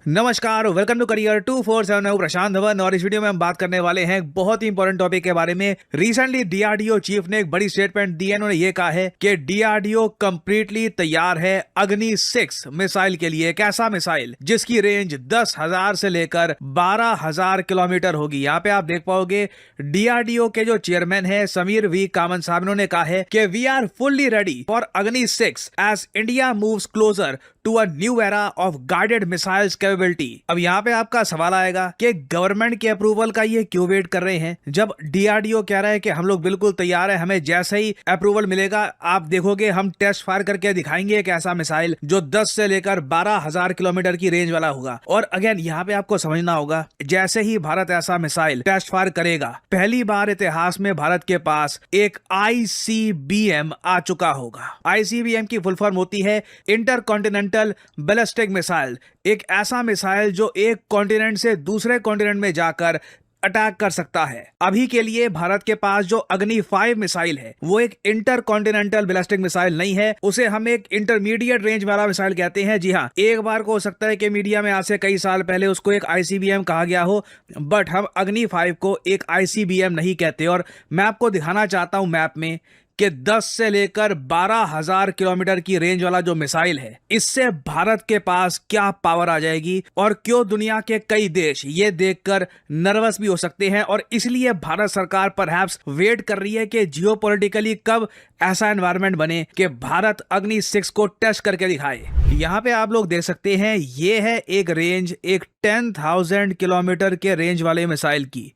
नमस्कार, welcome to career 247। मैं हूं प्रशांत धवन और इस वीडियो में हम बात करने वाले हैं बहुत ही इंपॉर्टेंट टॉपिक के बारे में। रिसेंटली डीआरडीओ चीफ ने एक बड़ी स्टेटमेंट दी है। उन्होंने ये कहा है कि डीआरडीओ कंप्लीटली तैयार है अग्नि 6 मिसाइल के लिए। एक ऐसा मिसाइल जिसकी रेंज 10,000 से लेकर 12,000 किलोमीटर होगी। यहाँ पे आप देख पाओगे डीआरडीओ के जो चेयरमैन है समीर वी कामन साहब, उन्होंने कहा है कि we are fully ready for Agni 6 as India moves closer to a new era of guided missiles capability. अब यहाँ पे आपका सवाल आएगा कि गवर्नमेंट के अप्रूवल का ये क्यों वेट कर रहे हैं, जब डीआरडीओ कह रहा है कि हम लोग बिल्कुल तैयार है, हमें जैसे ही अप्रूवल मिलेगा आप देखोगे हम टेस्ट फायर करके दिखाएंगे एक ऐसा मिसाइल जो 10 से लेकर 12,000 किलोमीटर की रेंज वाला होगा। और अगेन यहाँ पे आपको समझना होगा, जैसे ही भारत ऐसा मिसाइल टेस्ट फायर करेगा, पहली बार इतिहास में भारत के पास एक आईसीबीएम आ चुका होगा। आईसीबीएम की फुल फॉर्म होती है इंटर कॉन्टिनेंटल बैलिस्टिक मिसाइल। एक ऐसा मिसाइल जो एक कॉन्टिनेंट से दूसरे कॉन्टिनेंट में जाकर अटैक कर सकता है। अभी के लिए भारत के पास जो अग्नि 5 मिसाइल है वो एक इंटर कॉन्टिनेंटल बैलिस्टिक मिसाइल नहीं है, उसे हम एक इंटरमीडिएट रेंज वाला मिसाइल कहते हैं। जी हाँ, एक बार को हो सकता है कि मीडिया में आज से कई साल पहले उसको एक आईसीबीएम कहा गया हो, बट हम अग्नि 5 को एक आईसीबीएम नहीं कहते। और मैं आपको दिखाना चाहता हूं मैप में कि 10 से लेकर 12,000 किलोमीटर की रेंज वाला जो मिसाइल है, इससे भारत के पास क्या पावर आ जाएगी और क्यों दुनिया के कई देश ये देखकर नर्वस भी हो सकते हैं। और इसलिए भारत सरकार परहैप्स वेट कर रही है कि जियोपॉलिटिकली कब ऐसा एनवायरनमेंट बने कि भारत अग्नि 6 को टेस्ट करके दिखाए। यहाँ पे आप लोग देख सकते हैं, ये है एक रेंज, एक 10,000 किलोमीटर के रेंज वाले मिसाइल की।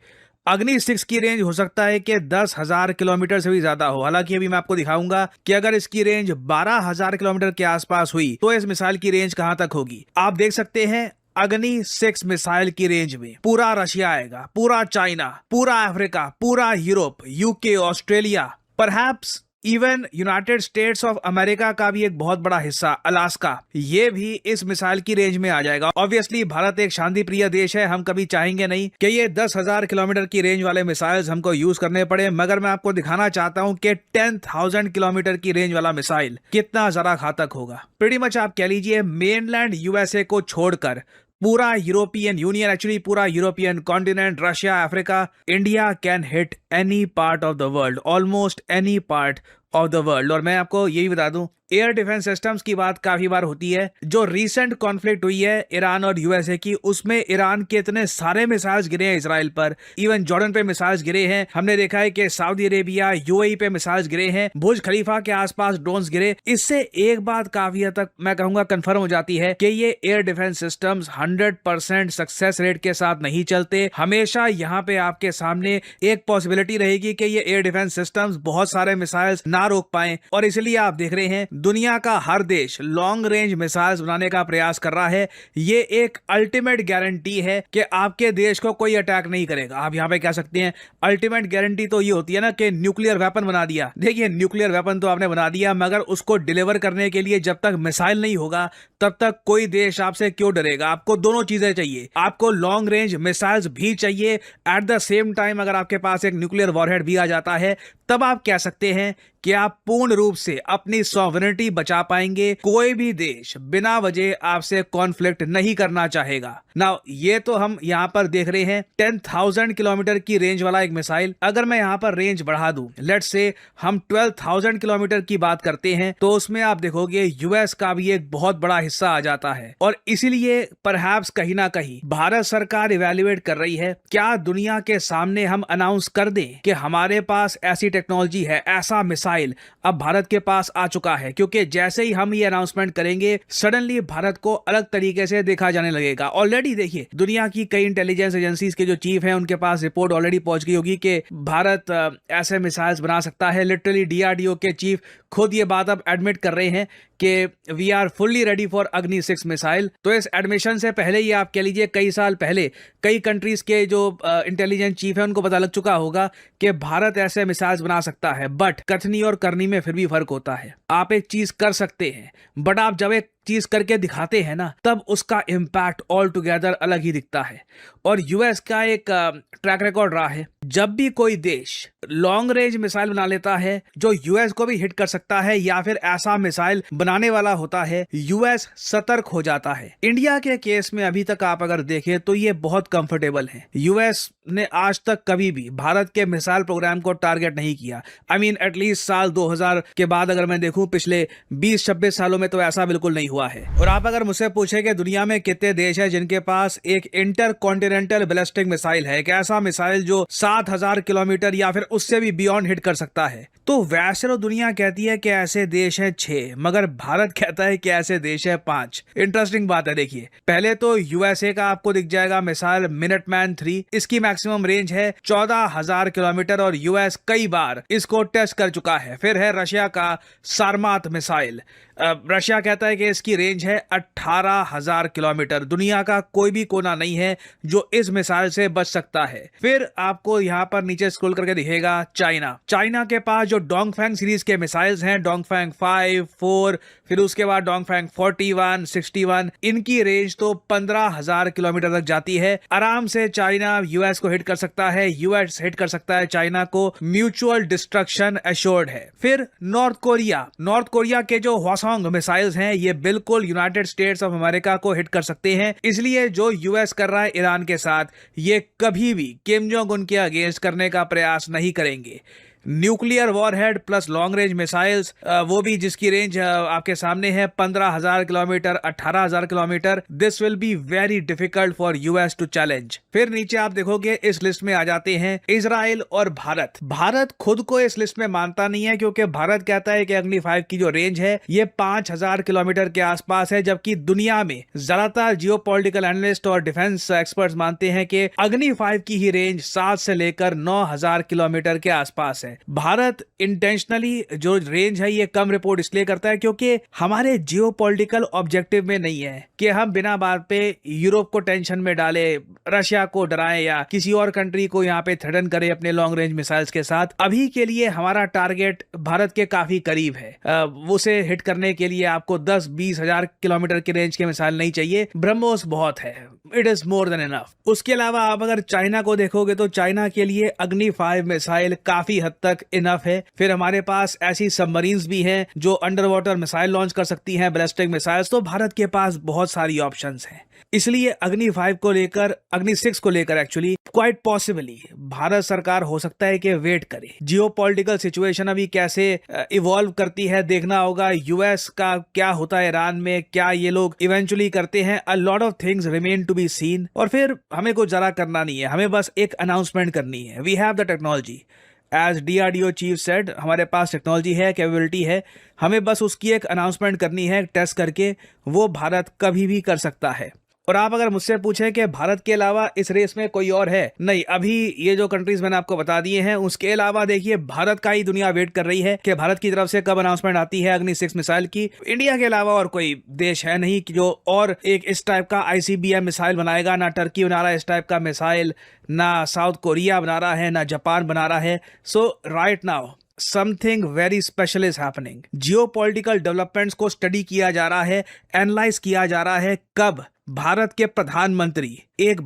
अग्नि 6 की रेंज हो सकता है कि 10,000 किलोमीटर से भी ज्यादा हो। हालांकि अभी मैं आपको दिखाऊंगा कि अगर इसकी रेंज 12,000 किलोमीटर के आसपास हुई तो इस मिसाइल की रेंज कहां तक होगी। आप देख सकते हैं अग्नि 6 मिसाइल की रेंज में पूरा रशिया आएगा, पूरा चाइना, पूरा अफ्रीका, पूरा Europe, UK, Australia, perhaps even United states of America का भी एक बहुत बड़ा हिस्सा अलास्का, ये भी इस मिसाइल की रेंज में आ जाएगा। ऑब्वियसली भारत एक शांति प्रिय देश है, हम कभी चाहेंगे नहीं कि ये 10,000 किलोमीटर की रेंज वाले मिसाइल्स हमको यूज करने पड़े, मगर मैं आपको दिखाना चाहता हूं कि 10,000 किलोमीटर की रेंज वाला मिसाइल कितना ज्यादा घातक होगा। प्रीटी मच आप कह लीजिए मेनलैंड यूएसए को छोड़कर पूरा यूरोपियन यूनियन, एक्चुअली पूरा European continent, Russia, Africa, India can hit any part of the world, almost any part of the world. और मैं आपको यही बता दूं, एयर डिफेंस सिस्टम्स की बात काफी बार होती है। जो रीसेंट कॉन्फ्लिक्ट हुई है ईरान और यूएसए की, उसमें ईरान के इतने सारे मिसाइल्स गिरे हैं इसराइल पर, इवन जॉर्डन पे मिसाइल्स गिरे हैं। हमने देखा है कि सऊदी अरेबिया, यूएई पे मिसाइल्स गिरे हैं, बुर्ज खलीफा के आसपास ड्रोन्स गिरे। इससे एक बात काफी हद तक मैं कहूंगा कंफर्म हो जाती है कि ये air defence systems 100% success rate के साथ नहीं चलते। हमेशा यहाँ पे आपके सामने एक पॉसिबिलिटी रहेगी कि ये एयर डिफेंस सिस्टम्स बहुत सारे मिसाइल्स ना रोक पाए। और इसलिए आप देख रहे हैं दुनिया का हर देश लॉन्ग रेंज मिसाइल्स बनाने का प्रयास कर रहा है। ये एक अल्टीमेट गारंटी है कि आपके देश को कोई अटैक नहीं करेगा। आप यहां पे कह सकते हैं अल्टीमेट गारंटी तो ये होती है ना कि न्यूक्लियर वेपन बना दिया। देखिए, न्यूक्लियर वेपन तो आपने बना दिया, मगर उसको डिलीवर करने के लिए जब तक मिसाइल नहीं होगा तब तक कोई देश आपसे क्यों डरेगा। आपको दोनों चीजें चाहिए, आपको लॉन्ग रेंज मिसाइल्स भी चाहिए, एट द सेम टाइम अगर आपके पास एक न्यूक्लियर वॉरहेड भी आ जाता है तब आप कह सकते हैं कि आप पूर्ण रूप से अपनी सॉवरेनिटी बचा पाएंगे। कोई भी देश बिना वजह आपसे कॉन्फ्लिक्ट नहीं करना चाहेगा। नाउ ये तो हम यहां पर देख रहे हैं 10,000 किलोमीटर की रेंज वाला एक मिसाइल। अगर मैं यहां पर रेंज बढ़ा दूं, लेट्स से हम 12,000 किलोमीटर की बात करते हैं, तो उसमें आप देखोगे यूएस का भी एक बहुत बड़ा हिस्सा आ जाता है। और इसीलिए परहैप्स कहीं ना कहीं भारत सरकार इवैल्यूएट कर रही है, क्या दुनिया के सामने हम अनाउंस कर दें कि हमारे पास ऐसी टेक्नोलॉजी है, ऐसा मिसाइल अब भारत के पास आ चुका है। क्योंकि जैसे ही हम ये अनाउंसमेंट करेंगे सडनली भारत को अलग तरीके से देखा जाने लगेगा। ऑलरेडी देखिए, दुनिया की कई इंटेलिजेंस एजेंसीज के जो चीफ हैं उनके पास रिपोर्ट ऑलरेडी पहुंच गई होगी कि भारत ऐसे मिसाइल्स बना सकता है। लिटरली डीआरडीओ के चीफ खुद ये बात अब एडमिट कर रहे हैं कि we are fully ready for Agni 6 missile. तो इस एडमिशन से पहले ही आप कह लीजिए कई साल पहले कई कंट्रीज के जो इंटेलिजेंस चीफ है उनको पता लग चुका होगा कि भारत ऐसे मिसाइल्स बना सकता है। बट कथनी और करनी में फिर भी फर्क होता है। आप एक चीज कर सकते हैं, बट आप जब एक चीज करके दिखाते हैं ना, तब उसका इम्पैक्ट ऑल टुगेदर अलग ही दिखता है। और यूएस का एक ट्रैक रिकॉर्ड रहा है, जब भी कोई देश लॉन्ग रेंज मिसाइल बना लेता है जो यूएस को भी हिट कर सकता है या फिर ऐसा मिसाइल बनाने वाला होता है, यूएस सतर्क हो जाता है। इंडिया के केस में अभी तक आप अगर देखें तो ये बहुत कंफर्टेबल है। यूएस ने आज तक कभी भी भारत के मिसाइल प्रोग्राम को टारगेट नहीं किया। आई मीन एटलीस्ट साल 2000 के बाद अगर मैं देखूं पिछले 20-26 सालों में तो ऐसा बिल्कुल नहीं हुआ है। और आप अगर मुझसे पूछे कि दुनिया में कितने देश हैं जिनके पास एक इंटर कॉन्टिनेंटल बैलिस्टिक मिसाइल है, एक ऐसा मिसाइल जो 7000 किलोमीटर या फिर उससे भी बियॉन्ड हिट कर सकता है, तो वैसे तो दुनिया कहती है कि ऐसे देश हैं 6, मगर भारत कहता है कि ऐसे देश है 5। इंटरेस्टिंग बात है। देखिए, पहले तो यूएसए का आपको दिख जाएगा मिसाइल मिनटमैन 3, इसकी मैक्सिमम रेंज है 14000 किलोमीटर और यूएस कई बार इसको टेस्ट कर चुका है। फिर है रशिया का सारमात मिसाइल, रशिया कहता है कि इसकी रेंज है 18000 किलोमीटर। दुनिया का कोई भी कोना नहीं है जो इस मिसाइल से बच सकता है। फिर आपको यहाँ पर नीचे स्क्रॉल करके दिखेगा चाइना के पास जो डोंगफैंग सीरीज के मिसाइल्स हैं, डोंगफैंग 5, 4, फिर उसके बाद डोंगफैंग 41, 61, इनकी रेंज तो 15000 किलोमीटर तक जाती है। आराम से चाइना यूएस को हिट कर सकता है, यूएस हिट कर सकता है चाइना को, म्यूचुअल डिस्ट्रक्शन एश्योर्ड है। फिर नॉर्थ कोरिया के जो हवासोंग मिसाइल्स हैं, ये बिल्कुल यूनाइटेड स्टेट्स ऑफ अमेरिका को हिट कर सकते हैं। इसलिए जो यूएस कर रहा है ईरान के साथ, ये कभी भी किम जोंग उन के अगेंस्ट करने का प्रयास नहीं करेंगे। Nuclear warhead plus long range missiles, वो भी जिसकी रेंज आपके सामने है 15000 kilometre, 18000 kilometre. This will be very difficult for US to challenge. फिर नीचे आप देखोगे इस लिस्ट में आ जाते हैं इजराइल और भारत खुद को इस लिस्ट में मानता नहीं है, क्योंकि भारत कहता है कि अग्नि 5 की जो रेंज है ये 5000 किलोमीटर के आसपास है, जबकि दुनिया में ज्यादातर जियोपॉलिटिकल एनालिस्ट और डिफेंस एक्सपर्ट्स मानते हैं कि अग्नि 5 की ही रेंज 7 से लेकर 9000 किलोमीटर के आसपास है। भारत इंटेंशनली जो रेंज है ये कम रिपोर्ट इसलिए करता है क्योंकि हमारे जियोपॉलिटिकल ऑब्जेक्टिव में नहीं है कि हम बिना बात पे यूरोप को टेंशन में डाले, रशिया को डराएं या किसी और कंट्री को यहाँ पे थ्रेटन करें अपने लॉन्ग रेंज मिसाइल्स के साथ। अभी के लिए हमारा टारगेट भारत के काफी करीब है। उसे हिट करने के लिए आपको 10-20 हजार किलोमीटर की रेंज के मिसाइल नहीं चाहिए, ब्रह्मोस बहुत है, it is more than enough. उसके अलावा आप अगर चाइना को देखोगे तो चाइना के लिए अग्नि 5 मिसाइल काफी हद तक इनफ है। फिर हमारे पास ऐसी सबमरीन्स भी हैं जो अंडर वाटर मिसाइल लॉन्च कर सकती हैं, बैलिस्टिक मिसाइल्स। तो भारत के पास बहुत सारी ऑप्शंस हैं। इसलिए अग्नि 5 को लेकर, अग्नि 6 को लेकर एक्चुअली क्वाइट पॉसिबली भारत सरकार हो सकता है कि वेट करे। जियोपॉलिटिकल सिचुएशन अभी कैसे इवॉल्व करती है देखना होगा। यूएस का क्या होता है ईरान में, क्या ये लोग इवेंचुअली करते हैं, a lot of things remain to be seen. और फिर हमें कुछ जरा करना नहीं है, हमें बस एक अनाउंसमेंट करनी है। We have the technology, as DRDO chief said, हमारे पास टेक्नोलॉजी है, कैपेबिलिटी है, हमें बस उसकी एक अनाउंसमेंट करनी है, टेस्ट करके। वो भारत कभी भी कर सकता है। और आप अगर मुझसे पूछें कि भारत के अलावा इस रेस में कोई और है, नहीं, अभी ये जो कंट्रीज मैंने आपको बता दिए हैं उसके अलावा देखिए भारत का ही दुनिया वेट कर रही है कि भारत की तरफ से कब अनाउंसमेंट आती है अग्नि 6 मिसाइल की। इंडिया के अलावा और कोई देश है नहीं कि जो और एक इस टाइप का ICBM मिसाइल बनाएगा। ना टर्की बना रहा है इस टाइप का मिसाइल, ना साउथ कोरिया बना रहा है, ना जापान बना रहा है। So right now something very special is happening. Geopolitical developments को स्टडी किया जा रहा है, एनालाइज किया जा रहा है। कब भारत के प्रधानमंत्री एक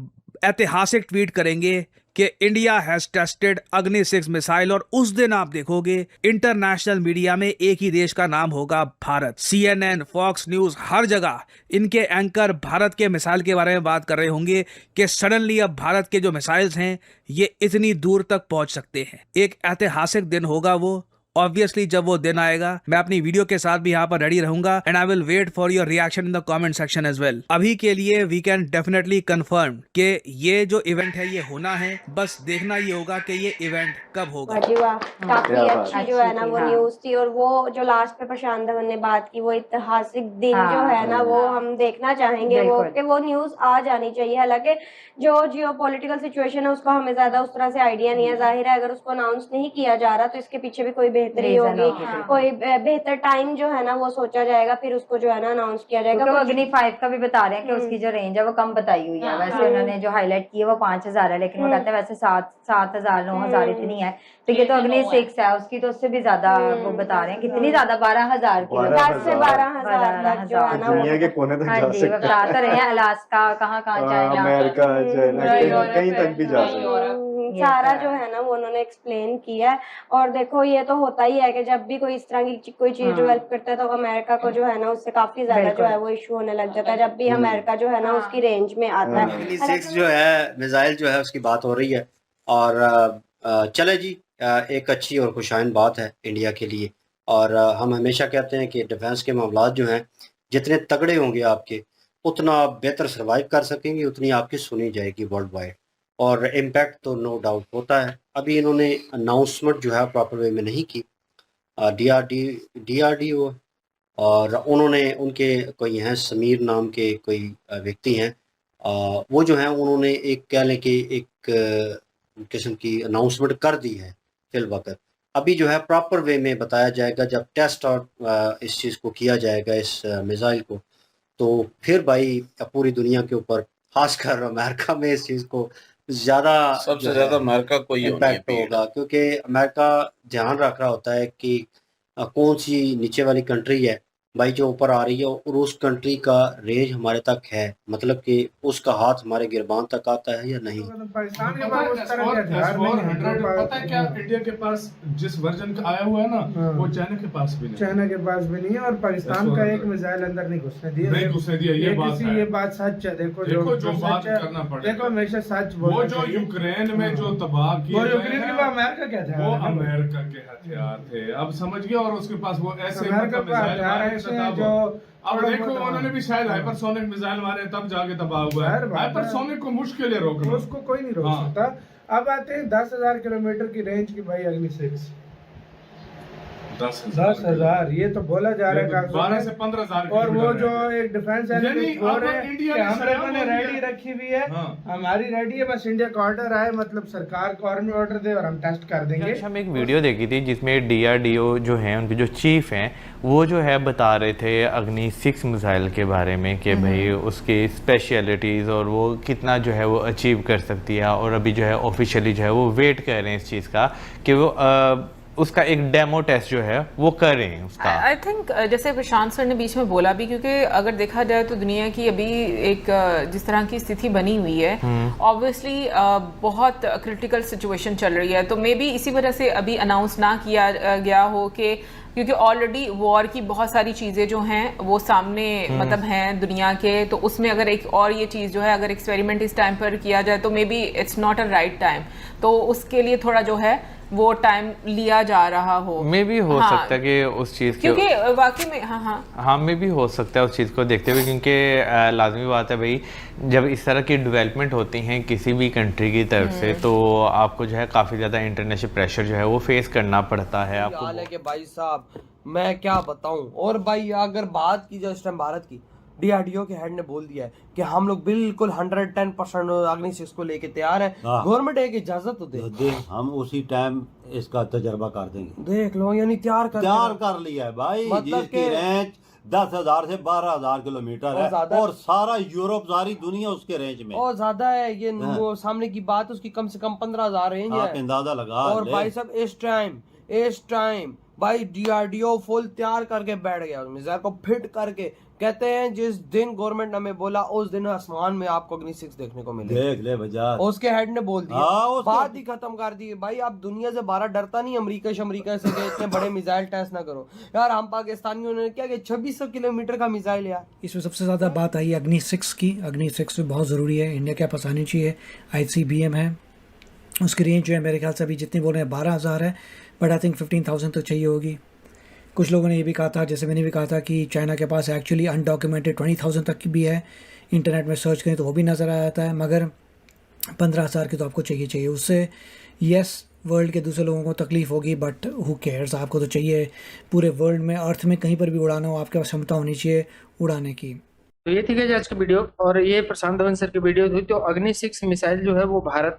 ऐतिहासिक ट्वीट करेंगे कि इंडिया हैज टेस्टेड अग्नि 6 मिसाइल, और उस दिन आप देखोगे इंटरनेशनल मीडिया में एक ही देश का नाम होगा, भारत। CNN, फॉक्स न्यूज, हर जगह इनके एंकर भारत के मिसाइल के बारे में बात कर रहे होंगे कि सडनली अब भारत के जो मिसाइल्स हैं ये इतनी दूर तक पहुंच सकते हैं। एक ऐतिहासिक दिन होगा वो। ऑब्वियसली जब वो दिन आएगा मैं अपनी वीडियो के साथ भी यहाँ पर रेडी रहूंगा, and I will wait for your reaction in the comment section as well. अभी के लिए वी कैन डेफिनेटली कंफर्म कि ये जो इवेंट है ये होना है, बस देखना ये होगा कि ये इवेंट कब होगा। काफी अच्छी जो है ना वो न्यूज थी, और वो जो लास्ट में प्रशांत धवन ने बात की, वो ऐतिहासिक दिन जो है ना वो हम देखना चाहेंगे, वो कि वो न्यूज आ जानी चाहिए। हालांकि जो जियोपॉलिटिकल सिचुएशन है उसका हमें ज्यादा उस तरह से आइडिया नहीं है। जाहिर है अगर उसको अनाउंस नहीं किया जा रहा तो इसके पीछे भी कोई बेहतरी Reason होगी, होगी, कोई बेहतर टाइम जो है ना वो सोचा जाएगा, फिर उसको जो है ना अनाउंस किया जाएगा। क्योंकि वो कुछ अग्नि 5 का भी बता रहे हैं कि उसकी जो रेंज है वो कम बताई हुई है। वैसे उन्होंने जो हाईलाइट की है वो 5000 है, लेकिन वो कहते हैं वैसे 7000 9000 इतनी है। तो ये तो अग्नि 6 है, उसकी तो उससे भी ज्यादा वो बता रहे हैं। कितनी ज्यादा, 12000 की 10 से 12,000 तक जो है ना वो दुनिया के कोने तक हाँ जा जी, सकते बता तो रहे हैं, अलास्का कहाँ चाइना, अमेरिका चाइना कहीं तक भी जा सकते ये सारा तो जो है। है ना वो उन्होंने एक्सप्लेन किया है। और देखो ये तो होता ही है कि जब भी कोई इस तरह की कोई चीज डेवलप करता है तो अमेरिका को जो है ना उससे काफी ज्यादा जो है वो इशू होने लग जाता है, जब भी अमेरिका जो है ना उसकी रेंज में आता है। अग्नि 6 जो है मिसाइल जो है उसकी बात हो रही है। और चले जी, एक अच्छी और खुशहाइन बात है इंडिया के लिए। और हम हमेशा कहते हैं कि डिफेंस के मामलात जो हैं जितने तगड़े होंगे आपके, उतना आप बेहतर सर्वाइव कर सकेंगे, उतनी आपकी सुनी जाएगी वर्ल्ड वाइड। और इम्पैक्ट तो नो डाउट होता है। अभी इन्होंने अनाउंसमेंट जो है प्रॉपर वे में नहीं की। DRDO और उन्होंने उनके कोई हैं समीर नाम के कोई व्यक्ति हैं, वो जो हैं उन्होंने एक कह लें कि एक किस्म की अनाउंसमेंट कर दी है फिल वक्त। अभी जो है प्रॉपर वे में बताया जाएगा जब टेस्ट और इस चीज़ को किया जाएगा, इस मिसाइल को, तो फिर भाई पूरी दुनिया के ऊपर, खासकर अमेरिका में इस चीज़ को ज़्यादा सबसे ज्यादा अमेरिका को ही होनी है इम्पैक्ट भीड़। होगा, क्योंकि अमेरिका ध्यान रख रहा होता है कि कौन सी नीचे वाली कंट्री है भाई जो ऊपर आ रही है, और उस कंट्री का रेंज हमारे तक है, मतलब कि उसका हाथ हमारे गिरबान तक आता है या नहीं। पाकिस्तान के पास उस तरह के हथियार नहीं है। पता है क्या, इंडिया के पास जिस वर्जन का आया हुआ है ना वो चाइना के पास भी नहीं, चाइना के पास भी नहीं है। और पाकिस्तान का एक मिसाइल अंदर नहीं घुसने दिया, नहीं घुसने दिया, ये बात है। ये बात सच है। देखो जो बात सच है, करना पड़ेगा। देखो हमेशा सच वो बोलना जो चाहिए। यूक्रेन में जो तबाह किए वो गए यूक्रेन हैं, के वो अमेरिका के हथियार वो हैं। अमेरिका के हथियार थे, अब समझ गए। और उसके पास वो ऐसे अमेरिका मतलब का मिसाइल हथियार मारे ऐसे थे हैं तब। जो अब थोड़ा देखो बहुत- उन्होंने भी शायद हाइपरसोनिक मिसाइल मारे तब जाके तबाह हुआ है। हर बात है। हाइपरसोनिक को मुश्किल है रोकना, उसको कोई नहीं रोक हाँ। सकता। अब आते हैं 10,000 किलोमीटर की रेंज की भाई अग्नि 6। 10,000 ये तो बोला जा रहा है कागजों 12 में। से 15,000 और वो जो एक डिफेंस यानी एनालिस्ट बोल अब रहे हैं इंडिया कि ने हम शराब लोगों ने बोल दिया। रेडी रखी हुई है, हाँ। हमारी रेडी है, बस इंडिया का ऑर्डर आए, मतलब सरकार को ऑर्डर दे और हम टेस्ट कर देंगे। हम एक वीडियो देखी थी जिसमें DRDO जो हैं उनके जो चीफ हैं वो जो है बता रहे थे अग्नि 6 मिसाइल के बारे में कि भाई उसकी स्पेशलिटीज़ और वो कितना जो है वो अचीव कर सकती है। और अभी जो है ऑफिशियली जो है वो वेट कर रहे हैं इस चीज़ का कि वो उसका एक डेमो टेस्ट जो है वो कर रहे हैं उसका। आई थिंक जैसे प्रशांत सर ने बीच में बोला भी, क्योंकि अगर देखा जाए तो दुनिया की अभी एक जिस तरह की स्थिति बनी हुई है, ऑब्वियसली बहुत क्रिटिकल सिचुएशन चल रही है, तो मे बी इसी वजह से अभी अनाउंस ना किया गया हो कि क्योंकि ऑलरेडी वॉर की बहुत सारी चीज़ें जो हैं वो सामने मतलब हैं दुनिया के, तो उसमें अगर एक और ये चीज़ जो है अगर एक्सपेरिमेंट इस टाइम पर किया जाए तो may be it's not a right time, तो उसके लिए थोड़ा जो है वो टाइम लिया जा रहा हो। मे भी हो हाँ, सकता है कि उस चीज़ क्योंकि वाकई में हाँ में भी हो सकता है उस चीज़ को देखते हुए, क्योंकि लाजमी बात है भाई जब इस तरह की डेवलपमेंट होती हैं किसी भी कंट्री की तरफ से, तो आपको जो है काफ़ी ज़्यादा इंटरनेशनल प्रेशर जो है वो फेस करना पड़ता है आपको। हाल है कि भाई साहब मैं क्या बताऊं। और भाई अगर बात की जाए इस टाइम भारत की, DRDO के हेड ने बोल दिया है कि हम लोग बिल्कुल 110% अग्नि 6 को लेके तैयार हैं। गवर्नमेंट एक इजाजत तो दे, हम उसी टाइम इसका तजर्बा कर देंगे। देख लो, यानी तैयार कर लिया है भाई, मतलब जिसकी रेंज 10,000 से 12,000 किलोमीटर है और सारा यूरोप सारी दुनिया उसके रेंज में और ज्यादा है। ये वो सामने की बात उसकी कम से कम 15,000 रेंज है, अंदाजा लगा। और भाई साहब इस टाइम भाई DRDO फुल तैयार करके बैठ गया, मिसाइल को फिट करके। कहते हैं जिस दिन गवर्नमेंट ने हमें बोला उस दिन आसमान में आपको अग्नि 6 देखने को मिलेगी। देख ले बजा, उसके हेड ने बोल दिया, बात ही खत्म कर दी भाई। आप दुनिया से 12 डरता नहीं अमेरिका से कि इतने बड़े मिसाइल टेस्ट ना करो यार। हम पाकिस्तानियों ने क्या कि 2600 किलोमीटर का मिसाइल यार। इसमें सबसे ज़्यादा बात आई अग्नि 6 की। अग्नि 6 बहुत ज़रूरी है, इंडिया के पास आनी चाहिए। ICBM है, उसकी रेंज जो है मेरे ख्याल से अभी जितनी बोल रहे हैं 12,000 है, बट आई थिंक 15,000 तो चाहिए होगी। कुछ लोगों ने ये भी कहा था, जैसे मैंने भी कहा था, कि चाइना के पास एक्चुअली अनडॉक्यूमेंटेड 20,000 तक की भी है। इंटरनेट में सर्च करें तो वो भी नज़र आ जाता है, मगर 15,000 की तो आपको चाहिए। उससे यस वर्ल्ड के दूसरे लोगों को तकलीफ़ होगी, बट हु केयर्स, आपको तो चाहिए। पूरे वर्ल्ड में, अर्थ में कहीं पर भी उड़ाना हो, आपके पास क्षमता होनी चाहिए उड़ाने की। तो ये थी गाइस आज की वीडियो, और ये प्रशांत धवन सर की वीडियो थी। तो अग्नि 6 मिसाइल जो है वो भारत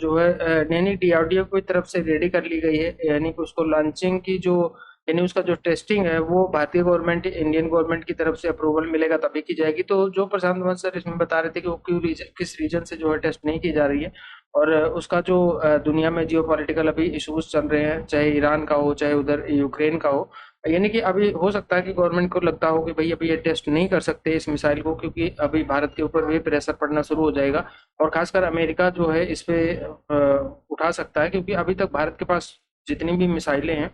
जो है यानी DRDO की तरफ से रेडी कर ली गई है, यानी कि उसको लॉन्चिंग की जो यानी उसका जो टेस्टिंग है वो भारतीय गवर्नमेंट, इंडियन गवर्नमेंट की तरफ से अप्रूवल मिलेगा तभी की जाएगी। तो जो प्रशांत धवन सर इसमें बता रहे थे कि वो किस रीजन से जो है टेस्ट नहीं की जा रही है, और उसका जो दुनिया में जियोपॉलिटिकल अभी इश्यूज चल रहे हैं, चाहे ईरान का हो चाहे उधर यूक्रेन का हो, यानी कि अभी हो सकता है कि गवर्नमेंट को लगता हो कि भाई अभी ये टेस्ट नहीं कर सकते इस मिसाइल को, क्योंकि अभी भारत के ऊपर भी प्रेशर पड़ना शुरू हो जाएगा, और खासकर अमेरिका जो है इस पे उठा सकता है, क्योंकि अभी तक भारत के पास जितनी भी मिसाइलें हैं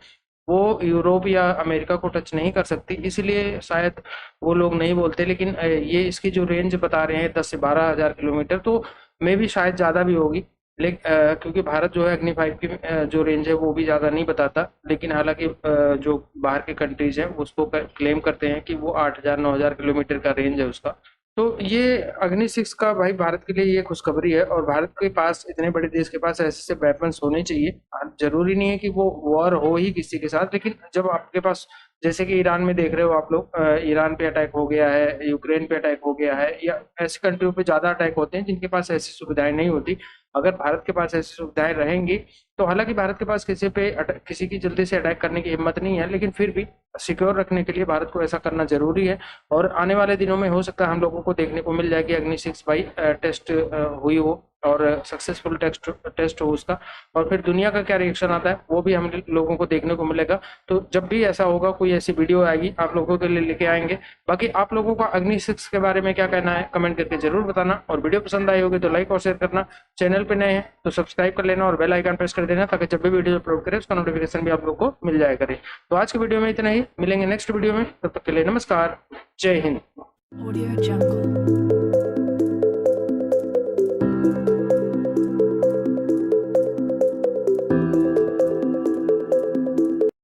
वो यूरोप या अमेरिका को टच नहीं कर सकती, इसलिए शायद वो लोग नहीं बोलते। लेकिन ये इसकी जो रेंज बता रहे हैं 10 से 12 हज़ार किलोमीटर, तो मे भी शायद ज़्यादा भी होगी, लेकिन क्योंकि भारत जो है अग्नि 5 की जो रेंज है वो भी ज़्यादा नहीं बताता, लेकिन हालांकि जो बाहर के कंट्रीज हैं उसको क्लेम करते हैं कि वो 8,000 9,000 किलोमीटर का रेंज है उसका। तो ये अग्नि 6 का भाई भारत के लिए ये खुशखबरी है, और भारत के पास, इतने बड़े देश के पास ऐसे वेपन्स होने चाहिए। जरूरी नहीं है कि वो वॉर हो ही किसी के साथ, लेकिन जब आपके पास, जैसे कि ईरान में देख रहे हो आप लोग, ईरान पे अटैक हो गया है, यूक्रेन पे अटैक हो गया है, या ऐसी कंट्रियों पे ज़्यादा अटैक होते हैं जिनके पास ऐसी सुविधाएं नहीं होती। अगर भारत के पास ऐसी सुविधाएं रहेंगी तो, हालांकि भारत के पास किसी की जल्दी से अटैक करने की हिम्मत नहीं है, लेकिन फिर भी सिक्योर रखने के लिए भारत को ऐसा करना जरूरी है। और आने वाले दिनों में हो सकता है हम लोगों को देखने को मिल जाए कि अग्नि 6 भाई टेस्ट हुई हो और सक्सेसफुल टेस्ट हो उसका, और फिर दुनिया का क्या रिएक्शन आता है वो भी हम लोगों को देखने को मिलेगा। तो जब भी ऐसा होगा, कोई ऐसी वीडियो आएगी, आप लोगों के लिए लेके आएंगे। बाकी आप लोगों का अग्नि 6 के बारे में क्या कहना है कमेंट करके जरूर बताना, और वीडियो पसंद आई होगी तो लाइक और शेयर करना, चैनल पे नए हैं तो सब्सक्राइब कर लेना और बेल आइकन प्रेस कर देना, ताकि जब भी वीडियो अपलोड करें उसका नोटिफिकेशन भी आप लोग को मिल जाया करे। तो आज की वीडियो में इतना ही, मिलेंगे नेक्स्ट वीडियो में, तब तक के लिए नमस्कार, जय हिंद।